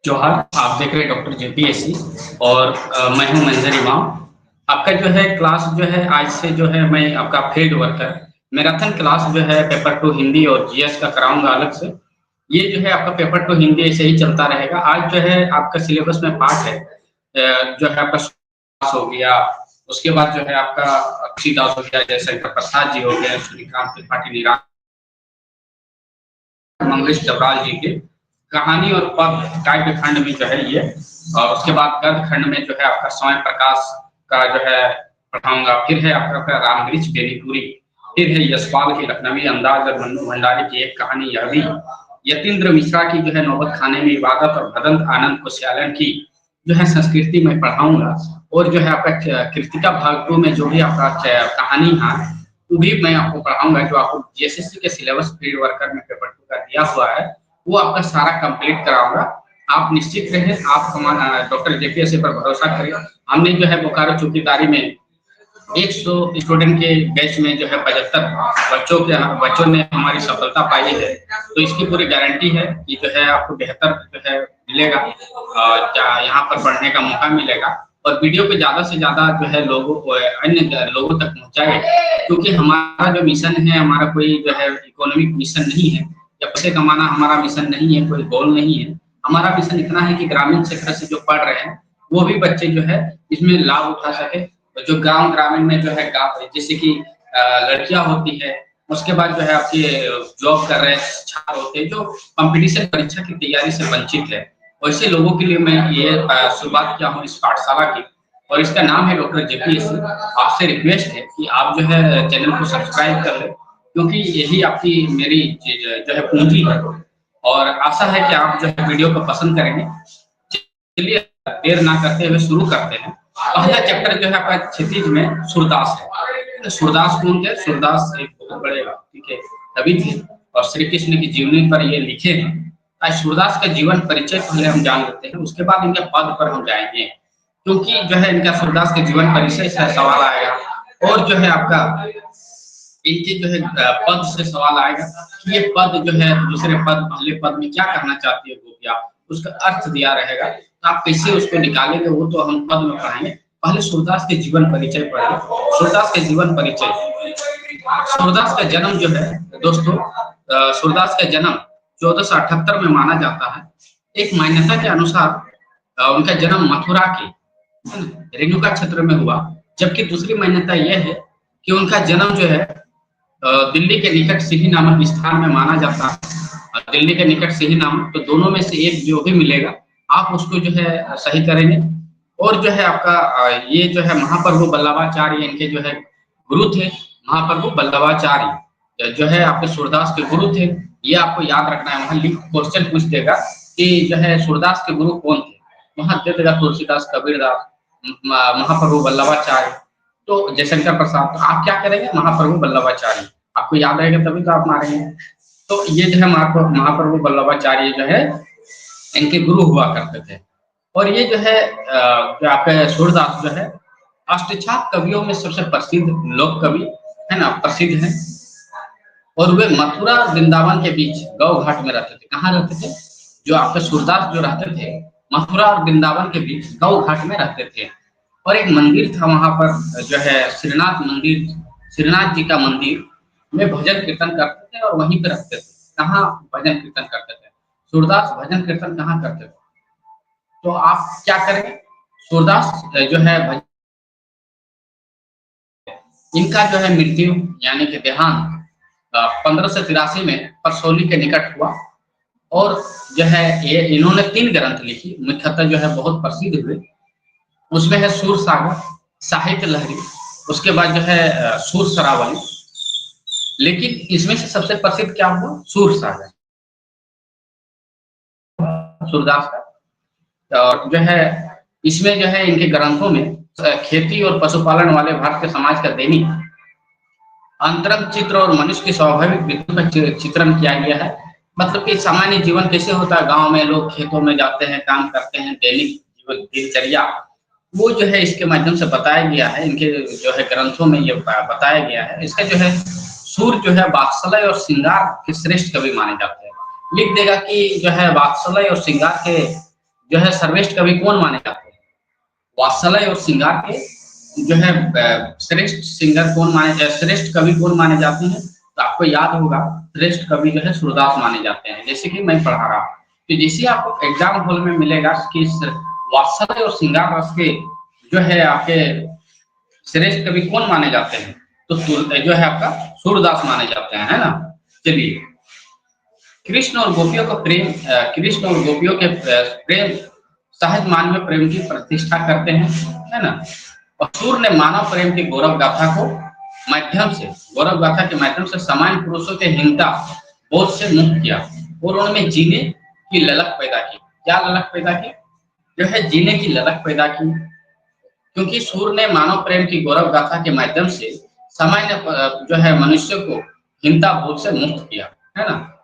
जोहार। आप देख रहे हैं डॉक्टर जेपीएससी और मैं हूं मंजर इमाम। आपका जो है क्लास जो है आज से जो है मैं आपका फील्ड वर्कर मैराथन क्लास जो है पेपर टू हिंदी और जीएस का कराऊंगा अलग से। ये जो है आपका पेपर टू हिंदी ऐसे ही चलता रहेगा। आज जो है आपका सिलेबस में पार्ट है जो है आपका सुभाष हो गया, उसके बाद जो है आपका तुलसीदास हो गया, जयशंकर प्रसाद जी हो गया, सूर्यकांत त्रिपाठी निराला, मंगेश जबराल जी के कहानी और पद काव्य खंड में जो है ये, और उसके बाद गद्य खंड में जो है आपका स्वयं प्रकाश का जो है पढ़ाऊंगा। फिर है आपका रामगीच बेनीपुरी, फिर है यशपाल की लखनवी अंदाज और मन्नू भंडारी की एक कहानी यह भी, यतीन्द्र मिश्रा की जो है नौबत खाने में इबादत और भदंत आनंद कुशयालन की जो है संस्कृति में पढ़ाऊंगा। और जो है आपका कृतिका भाग 2 में जो भी आपका कहानी है वो भी मैं आपको पढ़ाऊंगा। जो आपको जीएसएससी के सिलेबस फील्ड वर्कर में पेपर 2 का दिया हुआ है वो आपका सारा कंप्लीट कराऊंगा। आप निश्चित रहें, आप हमारा डॉक्टर जेपीएससी पर भरोसा करें। हमने जो है बोकारो चौकीदारी में 100 स्टूडेंट के बैच में जो है 75 बच्चों ने हमारी सफलता पाई है। तो इसकी पूरी गारंटी है कि जो है आपको बेहतर जो है मिलेगा, यहाँ पर पढ़ने का मौका मिलेगा। और वीडियो को ज्यादा से ज्यादा जो है लोगों को अन्य लोगों तक पहुंचाए, क्योंकि हमारा जो मिशन है, हमारा कोई जो है इकोनॉमिक मिशन नहीं है या पैसे कमाना हमारा मिशन नहीं है, कोई गोल नहीं है। हमारा मिशन इतना है कि ग्रामीण क्षेत्र से जो पढ़ रहे हैं वो भी बच्चे जो है इसमें लाभ उठा सके। तो जो गांव ग्रामीण में जो है जैसे कि लड़कियां होती है, उसके बाद जो है आपके जॉब कर रहे छात्र होते हैं जो कंपटीशन परीक्षा की तैयारी से वंचित है, वैसे लोगों के लिए मैं ये शुरुआत किया हूँ इस पाठशाला की, और इसका नाम है डॉक्टर जेपीएससी। आपसे रिक्वेस्ट है कि आप जो है चैनल को सब्सक्राइब कर लें, क्योंकि यही आपकी मेरी जो है पूंजी है। और आशा है कि आप जो है वीडियो को पसंद करेंगे। चलिए देर ना करते हुए शुरू करते हैं। पहला चैप्टर जो है आपका क्षितिज में सूरदास है। तो सूरदास कौन थे? सूरदास एक बहुत बड़े व्यक्ति के कवि थे और श्री कृष्ण की जीवनी पर ये लिखे हैं। आज सूरदास का जीवन परिचय पहले हम जान लेते हैं, उसके बाद इनके पद पर हम जाएंगे, क्योंकि जो है इनका सूरदास के जीवन परिचय से सवाल आएगा और जो है आपका इनके जो है पद से सवाल आएगा कि ये पद जो है दूसरे पद पहले पद में क्या करना चाहती है गोपिया, उसका अर्थ दिया रहेगा। तो आप कैसे उसको निकालेंगे वो तो हम पद में पढ़ाएंगे। पहले सूरदास के जीवन परिचय पढ़िए। सूरदास के जीवन परिचय। सूरदास का जन्म जो है दोस्तों, सूरदास का जन्म 1478 में माना जाता है। एक मान्यता के अनुसार उनका जन्म मथुरा के रेणुका क्षेत्र में हुआ, जबकि दूसरी मान्यता यह है कि उनका जन्म जो है दिल्ली के निकट सिही नामक स्थान में माना जाता है। दिल्ली के निकट सिही नामक, तो दोनों में से एक जो भी मिलेगा आप उसको जो है सही करेंगे। और जो है आपका ये जो है महाप्रभु वल्लभाचार्य इनके जो है गुरु थे। महाप्रभु वल्लभाचार्य जो है आपके सूरदास के गुरु थे। ये आपको याद रखना है, वहां लिख क्वेश्चन पूछ देगा कि जो है सूरदास के गुरु कौन थे, वहां दे देगा तुलसीदास, कबीरदास, महाप्रभु वल्लभाचार्य, तो जयशंकर प्रसाद। तो आप क्या करेंगे? महाप्रभु वल्लभाचार्य आपको याद रहेगा तभी तो आप मारेंगे। तो ये जो है महाप्रभु वल्लभाचार्य जो है इनके गुरु हुआ करते थे। और ये जो है आपके सूरदास जो है अष्टछाप कवियों में सबसे प्रसिद्ध लोक कवि है ना, प्रसिद्ध है। और वे मथुरा और वृंदावन के बीच गौ घाट में रहते थे। कहाँ रहते थे? जो आपके सूरदास जो रहते थे मथुरा और वृंदावन के बीच गौ घाट में रहते थे। और एक मंदिर था वहां पर जो है श्रीनाथ मंदिर, श्रीनाथ जी का मंदिर में भजन कीर्तन करते थे और वहीं पे रहते थे। कहाँ भजन कीर्तन करते थे? सूरदास भजन कीर्तन कहाँ करते थे? तो आप क्या करेंगे? सूरदास जो है इनका जो है मृत्यु यानी कि देहांत 1583 में परसौली के निकट हुआ। और जो है ये इन्होंने 3 ग्रंथ लिखी, मुख्यतः जो है बहुत प्रसिद्ध हुए। उसमें है सूर सागर, साहित्य लहरी, उसके बाद जो है सूर सरावली। लेकिन इसमें से सबसे प्रसिद्ध क्या हुआ? सूर सागर, सूरदास का। और जो है इसमें जो है इनके ग्रंथों में खेती और पशुपालन वाले भारतीय समाज का दैनिक अंतरंग चित्र और मनुष्य की स्वाभाविक वृत्ति का चित्रण किया गया है। मतलब कि सामान्य जीवन कैसे होता है, गांव में लोग खेतों में जाते हैं, काम करते हैं, दैनिक जीवन दिनचर्या, वो जो है इसके माध्यम से बताया गया है। इनके जो है ग्रंथों में ये बताया गया है। इसका जो है सूर जो है वात्सल्य और श्रृंगार के श्रेष्ठ कवि माने जाते हैं। लिख देगा कि जो है वात्सल्य और श्रृंगार के जो है सर्वश्रेष्ठ कवि कौन माने जाते हैं? वात्सल्य और श्रृंगार के जो है श्रेष्ठ सिंगर कौन माने, श्रेष्ठ कवि कौन माने जाते हैं? तो आपको याद होगा श्रेष्ठ कवि जो है सूरदास माने जाते हैं, जैसे कि मैं पढ़ा रहा। तो जैसे आपको एग्जाम हॉल में मिलेगा कि वात्सल्य और श्रृंगार रस के जो है आपके श्रेष्ठ कवि कौन माने जाते हैं? तो जो है आपका सूरदास माने जाते हैं, है ना। चलिए, कृष्ण और गोपियों का प्रेम, कृष्ण और गोपियों के प्रेम सहज मानवीय प्रेम की प्रतिष्ठा करते हैं, है ना। और सूर्य ने मानव प्रेम की गौरव गाथा को माध्यम से, गौरव गाथा के माध्यम से सामान्य पुरुषों के हिंसा बोध से मुक्त किया और उनमें जीने की ललक पैदा की। क्या ललक पैदा की? जो है जीने की ललक पैदा की, क्योंकि सूर्य ने मानव प्रेम की गौरव गाथा के माध्यम से सामान्य जो है मनुष्य को हिंसा बोध से मुक्त किया, है ना।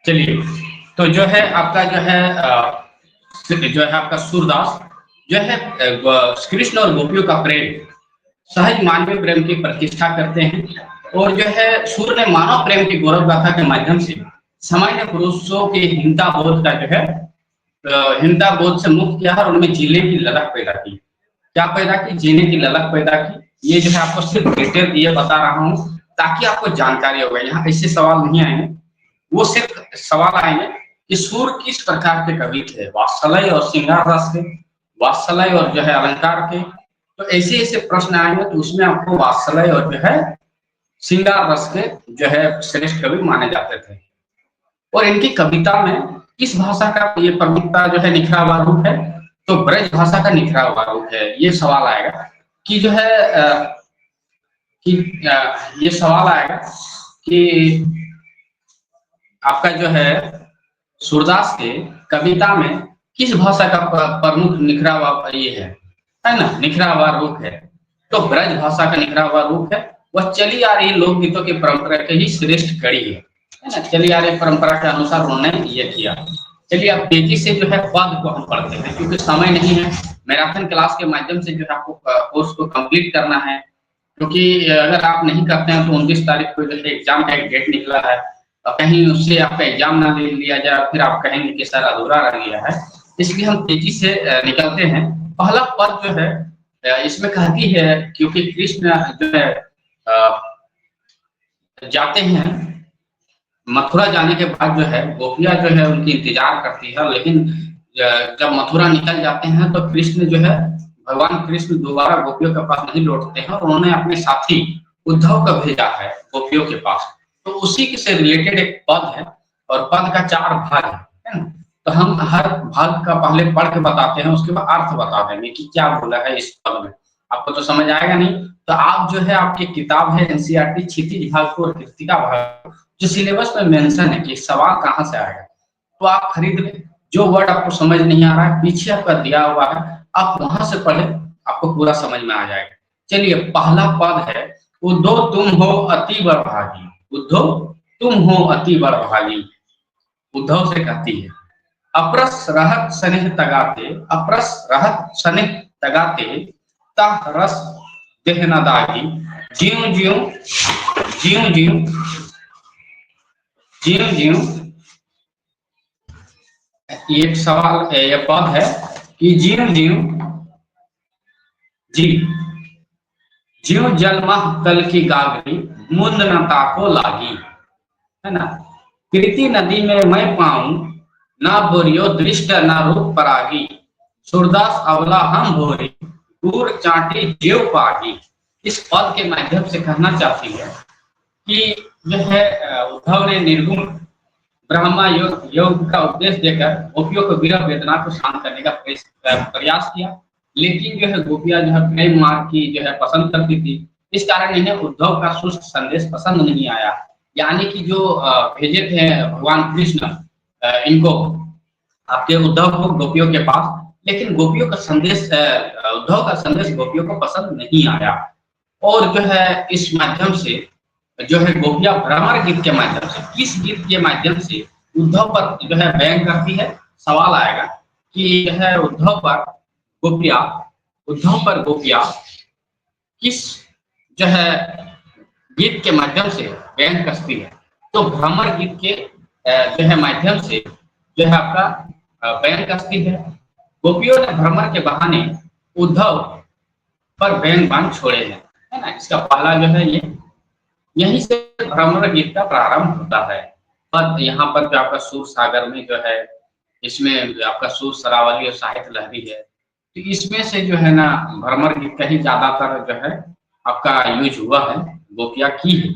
चलिए, तो जो है आपका जो है आपका सूरदास जो है कृष्ण और गोपियों का प्रेम सहज मानवीय प्रेम की प्रतिष्ठा करते हैं, और जो है सूर्य ने मानव प्रेम की गौरव गाथा के माध्यम से सामान्य पुरुषों के हिंसा बोध का जो है हिंसा बोध से मुक्त किया और उनमें जीने की ललक पैदा की। क्या पैदा की? जीने की ललक पैदा की। ये जो है आपको सिर्फ डिटेल दिए बता रहा हूँ ताकि आपको जानकारी होगा। यहाँ ऐसे सवाल नहीं आएंगे, वो सिर्फ सवाल आएंगे कि सूर्य किस प्रकार के कवि थे, वात्सल्य और श्रृंगार रस के, वात्सल्य और जो है अलंकार के। तो ऐसे ऐसे प्रश्न आएंगे, तो उसमें आपको वात्सल्य और जो है श्रृंगार रस के जो है श्रेष्ठ कवि माने जाते थे। और इनकी कविता में किस भाषा का ये प्रमुखता जो है निखरा हुआ रूप है? तो ब्रज भाषा का निखरा हुआ रूप है। ये सवाल आएगा कि जो है कि ये सवाल आएगा कि आपका जो है सूरदास के कविता में किस भाषा का प्रमुख निखरा हुआ ये है ना, निखरा हुआ रूप है? तो ब्रज भाषा का निखरा हुआ रूप है। वह चली आ रही लोकगीतों की परंपरा के ही श्रेष्ठ कड़ी है ना। चली आ रही परंपरा के अनुसार उन्होंने ये किया। चलिए, अब तेजी से जो है पद को हम पढ़ते हैं, क्योंकि समय नहीं है। मैराथन क्लास के माध्यम से जो है आपको कोर्स को कंप्लीट करना है, क्योंकि अगर आप नहीं करते हैं तो 29 तारीख को जो है एग्जाम का एक डेट निकला है, और कहीं उससे आपका एग्जाम ना ले लिया जाए, फिर आप कहेंगे कि सर अधूरा रह गया है। इसलिए हम तेजी से निकलते हैं। पहला पद जो है इसमें कहती है, क्योंकि कृष्ण जो है जाते हैं, मथुरा जाने के बाद जो है गोपियां जो है उनकी इंतजार करती है, लेकिन जब मथुरा निकल जाते हैं तो कृष्ण जो है भगवान कृष्ण दोबारा गोपियों के पास नहीं लौटते हैं, और उन्होंने अपने साथी उद्धव को भेजा है गोपियों के पास। तो उसी से रिलेटेड एक पद है, और पद का 4 भाग है ना। तो हम हर भाग का पहले पढ़ के बताते हैं, उसके बाद अर्थ बता देंगे कि क्या बोला है इस पद में। आपको तो समझ आएगा नहीं, तो आप जो है आपकी किताब है एनसीईआरटी क्षितिज भाग को और कृतिका भाग, जो सिलेबस में मेंशन है कि सवाल कहाँ से आएगा, तो आप खरीद लें। जो वर्ड आपको समझ नहीं आ रहा है पीछे आपका दिया हुआ है, आप वहां से पढ़े, आपको पूरा समझ में आ जाएगा। चलिए, पहला पद है, उद्धो तुम हो अति बड़भागी। उद्धो तुम हो अति बड़भागी। उद्धव से कहती है, अप्रस रहत सनेह तगाते, अप्रस रहत सनेह तगाते, तह रस देह न दागी। ज्यों ज्यों ज्यों ज्यों ज्यों ज्यों एक सवाल ये पद है कि जीव जीव जी ज्यों जलमह कल की गागरी मुंद न ताको लागी, है ना। कृति नदी में मैं पाऊं ना बोरियो दृष्ट न रूप परागी, सूरदास अवला हम भोरी दूर चाटी जेव पागी। इस पद के माध्यम से कहना चाहती है कि जो है उद्धव ने निर्गुण ब्रह्मा योग का उपदेश देकर गोपियों को विरह वेदना को शांत करने का प्रयास किया, लेकिन जो है गोपियां जो है प्रेम मार्ग की जो है पसंद करती थी। इस कारण इन्हें उद्धव का सुस्त संदेश पसंद नहीं आया। यानी कि जो भेजे थे भगवान कृष्ण इनको, आपके उद्धव को गोपियों के पास, लेकिन गोपियों का संदेश उद्धव का संदेश गोपियों को पसंद नहीं आया। और जो है इस माध्यम से जो है गोपियां भ्रमर गीत के माध्यम से, किस गीत के माध्यम से उद्धव पर जो है व्यंग करती है। सवाल आएगा कि जो है गोपियां उद्धव पर गोपियां किस जो है गीत के माध्यम से व्यंग कसती है। तो भ्रमर गीत के जो है माध्यम से जो है आपका व्यंग कसती है। गोपियों ने भ्रमर के बहाने उद्धव पर व्यंग बाण छोड़े हैं, है ना। इसका पहला जो है ये यहीं से भ्रमर गीत का प्रारंभ होता है। पर यहाँ पर जो आपका सूर सागर में जो है, इसमें आपका सूर सरावली और साहित्य लहरी है, तो इसमें से जो है ना भ्रमर गीत का ही ज्यादातर जो है आपका यूज हुआ है, गोपिया की है।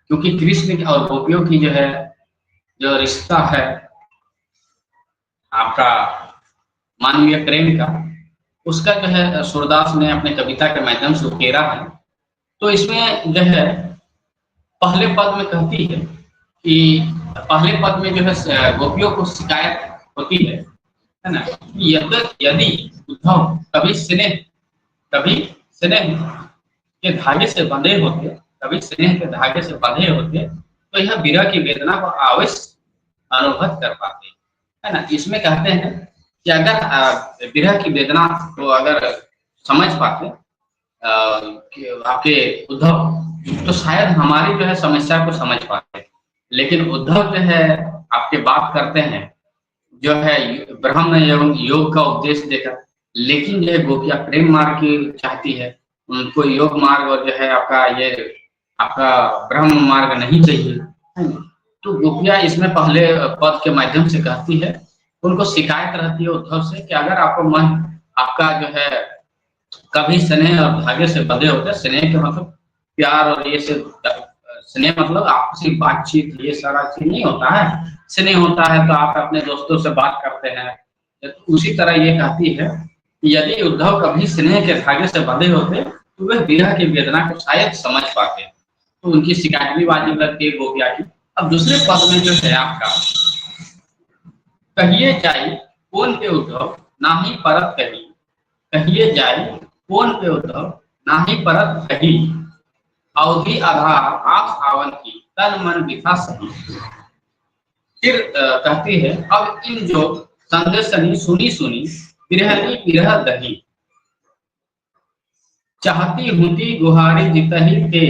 क्योंकि कृष्ण और गोपियों की जो है जो रिश्ता है आपका मानवीय प्रेम का, उसका जो है सूरदास ने अपने कविता के माध्यम से उकेरा है। तो इसमें जो है पहले पद में कहती है कि पहले पद में जो है गोपियों को शिकायत होती है ना, कि यदि उद्धव कभी स्नेह के धागे से बंधे होते, कभी स्नेह के धागे से बंधे होते, तो यह विरह की वेदना को अवश्य अनुभव कर पाते, है ना। इसमें कहते हैं कि अगर विरह की वेदना को अगर समझ पाते कि आपके उद्धव, तो शायद हमारी जो है समस्या को समझ पाते। लेकिन उद्धव जो है आपके बात करते हैं जो है ब्रह्म एवं योग का उपदेश देकर, लेकिन जो है गोपियां प्रेम मार्ग की चाहती है, उनको योग मार्ग और जो है आपका ये आपका ब्रह्म मार्ग नहीं चाहिए, है ना? तो गोपियां इसमें पहले पद के माध्यम से कहती है, उनको शिकायत रहती है उद्धव से कि अगर आपको मन आपका जो है कभी स्नेह और धागे से बंधे होते हैं, स्नेह के मतलब प्यार और ये से स्नेह मतलब आपसी बातचीत, ये सारा चीज नहीं होता है। स्नेह होता है तो आप अपने दोस्तों से बात करते हैं, उसी तरह ये कहती है कि यदि उद्धव कभी स्नेह के धागे से बंधे होते तो वे विरह की वेदना को शायद समझ पाते। तो उनकी शिकायत भी वाजिब लगती है गोपिया की। अब दूसरे पद में जो है आपका, कहिए जाई कौन पे उद्धव नाही परत कही, कहिए जाई कौन पे उद्धव नाही परत कही, अवधि आधार आंख आवन की तन मन बिथा सही। फिर कहती है अब इन जो संदेशनी सुनी सुनी बिरहनी बिरह दही, चाहती हुती गुहारी जितही थे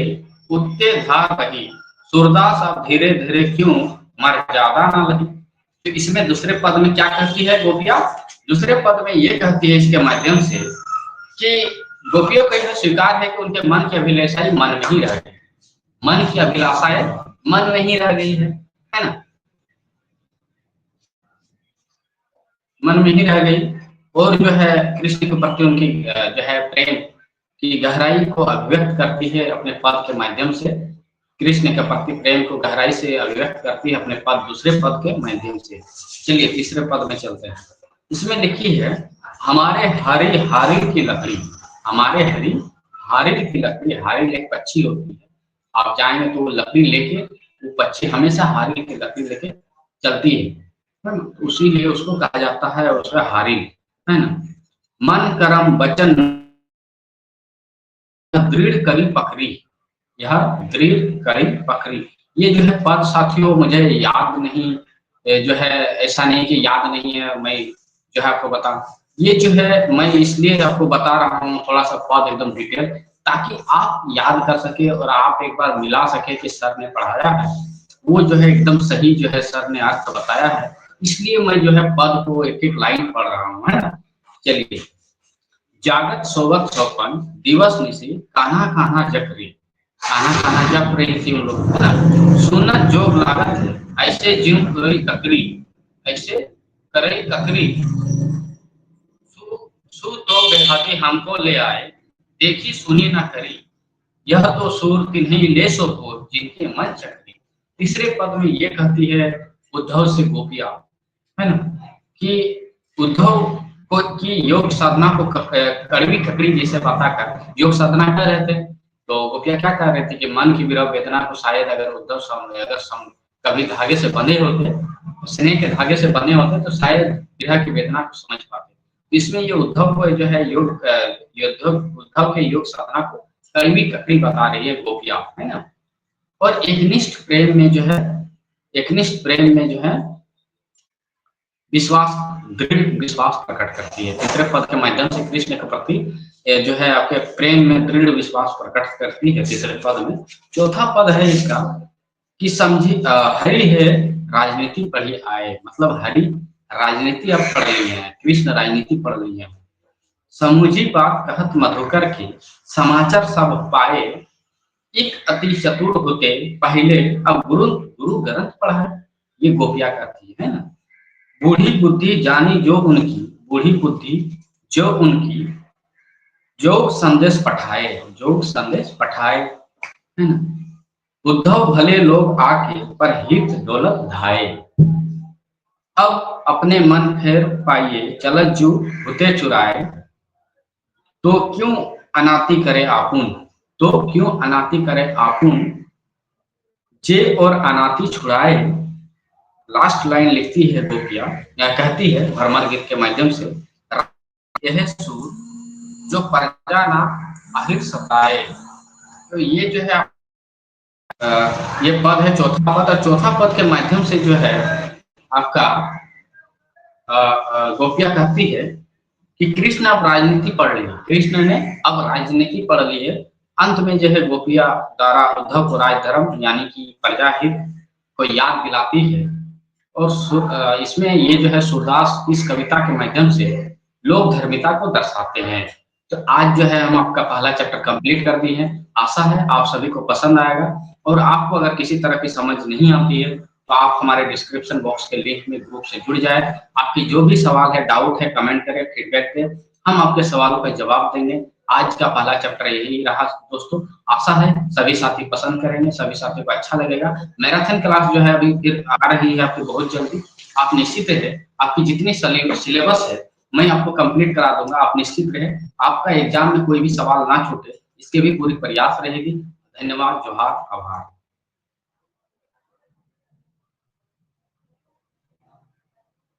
उठते धार बही, सूरदास अब धीरे धीरे क्यों मर ज्यादा ना लही। तो इसमें दूसरे पद में क्या कहती है गोपिया, दूसरे पद में ये कहती है इसके माध्यम से कि गोपियों को यह स्वीकार है कि उनके मन की अभिलाषाएं मन में ही रह गई, मन की अभिलाषाएं मन में ही रह गई है ना, मन में ही रह गई। और जो है कृष्ण के प्रति उनकी जो है प्रेम की गहराई को अभिव्यक्त करती है अपने पद के माध्यम से, कृष्ण के प्रति प्रेम को गहराई से अभिव्यक्त करती है अपने पद दूसरे पद के माध्यम से। चलिए तीसरे पद में चलते हैं। इसमें लिखी है हमारे हरी हारिल की लकड़ी, हमारे हरी हारिल की लकड़ी, हारिल एक पक्षी होती है, आप जाएंगे तो वो लकड़ी लेके, वो पक्षी हमेशा हारिल की लकड़ी लेके चलती है, उसीलिए उसको कहा जाता है उसका हारिल, है ना। मन करम वचन दृढ़ करी पकड़ी, यह दृढ़ करी पकड़ी। ये जो है पद साथियों मुझे याद नहीं, जो है ऐसा नहीं कि याद नहीं है, मैं जो है आपको बता, ये जो है मैं इसलिए आपको बता रहा हूँ थोड़ा सा पद एकदम डिटेल, ताकि आप याद कर सके और आप एक बार मिला सके कि सर ने पढ़ाया है वो जो है एकदम सही जो है सर ने अर्थ बताया है। इसलिए मैं जो है पद को एक एक लाइन पढ़ रहा हूँ, है ना। चलिए, जागत सोवत सौपन दिवस निशि कान्हा कान्हा जप रे, कान्हा कान्हा जप रही थी उन लोग, है ना। सुनत जोग लागत है ऐसे ज्यों करई ककरी, ऐसे करई ककरी, सु तो बेहाती हमको ले आए, देखी सुनी न करी, यह तो सूर तिन्हीं ले सो भोर जिनके मन चकरी। तीसरे पद में ये कहती है उद्धव से गोपिया, है ना, कि उद्धव को की योग साधना को कड़वी ककड़ी जैसे बताकर योग साधना कर रहे थे। तो गोपिया क्या कह रहे थे कि मन की विरह वेदना को शायद अगर उद्धव अगर कभी धागे से बंधे होते, स्नेह के धागे से बंधे होते, तो शायद विरह की वेदना को समझ पाते। इसमें ये उद्धव को जो है योग उद्धव के योग साधना को कड़वी ककड़ी बता रही है गोपिया, है ना। और एकनिष्ठ प्रेम में जो है, एकनिष्ठ प्रेम में जो है विश्वास, दृढ़ विश्वास प्रकट करती है। तीसरे पद के माध्यम से कृष्ण के प्रति जो है आपके प्रेम में दृढ़ विश्वास प्रकट करती है तीसरे पद में। चौथा पद है इसका कि समझी हरि है राजनीति पढ़ी आए, मतलब हरि राजनीति अब पढ़ रही है, कृष्ण राजनीति पढ़ रही है। समुझी बात कहत मधुकर के समाचार सब पाए, एक अति चतुर होते पहले अब गुरु गुरु ग्रंथ पढ़ा। ये गोपिया कहती है ना। बूढ़ी बुद्धि जानी जो उनकी, बूढ़ी बुद्धि जो उनकी, जोग संदेश पठाए, जोग संदेश पठाए, है ना। उद्धव भले लोग आके पर हित दौलत धाए, अब अपने मन फेर पाइए चलत जू होते चुराए, तो क्यों अनाति करे आपुन, तो क्यों अनाति करे आपुन, जे और अनाति छुड़ाए। लास्ट लाइन लिखती है गोपिया या कहती है भ्रमर गीत के माध्यम से, यह सूर जो प्रजा ना आहिर सताए। तो ये जो है ये पद है चौथा पद, और चौथा पद के माध्यम से जो है आपका गोपिया कहती है कि कृष्ण अब राजनीति पढ़ रही है, कृष्ण ने अब राजनीति पढ़ ली है। अंत में जो है गोपिया द्वारा उद्धव को राजधर्म यानी कि प्रजाहित को याद दिलाती है। और इसमें ये जो है सूरदास इस कविता के माध्यम से लोक धर्मिता को दर्शाते हैं। तो आज जो है हम आपका पहला चैप्टर कंप्लीट कर दिए हैं। आशा है आप सभी को पसंद आएगा। और आपको अगर किसी तरह की समझ नहीं आती है तो आप हमारे डिस्क्रिप्शन बॉक्स के लिंक में ग्रुप से जुड़ जाए। आपकी जो भी सवाल है, डाउट है, कमेंट करें, फीडबैक दें, हम आपके सवालों का जवाब देंगे। आज का पहला चैप्टर यही रहा दोस्तों। आशा है सभी साथी पसंद करेंगे, सभी साथियों को अच्छा लगेगा। मैराथन क्लास जो है अभी फिर आ रही है आपको बहुत जल्दी। आप निश्चित है आपकी जितनी सिलेबस है मैं आपको कंप्लीट करा दूंगा। आप निश्चित रहे, आपका एग्जाम में कोई भी सवाल ना छूटे, इसके भी पूरी प्रयास रहेगी। धन्यवाद, जोहार, आभार।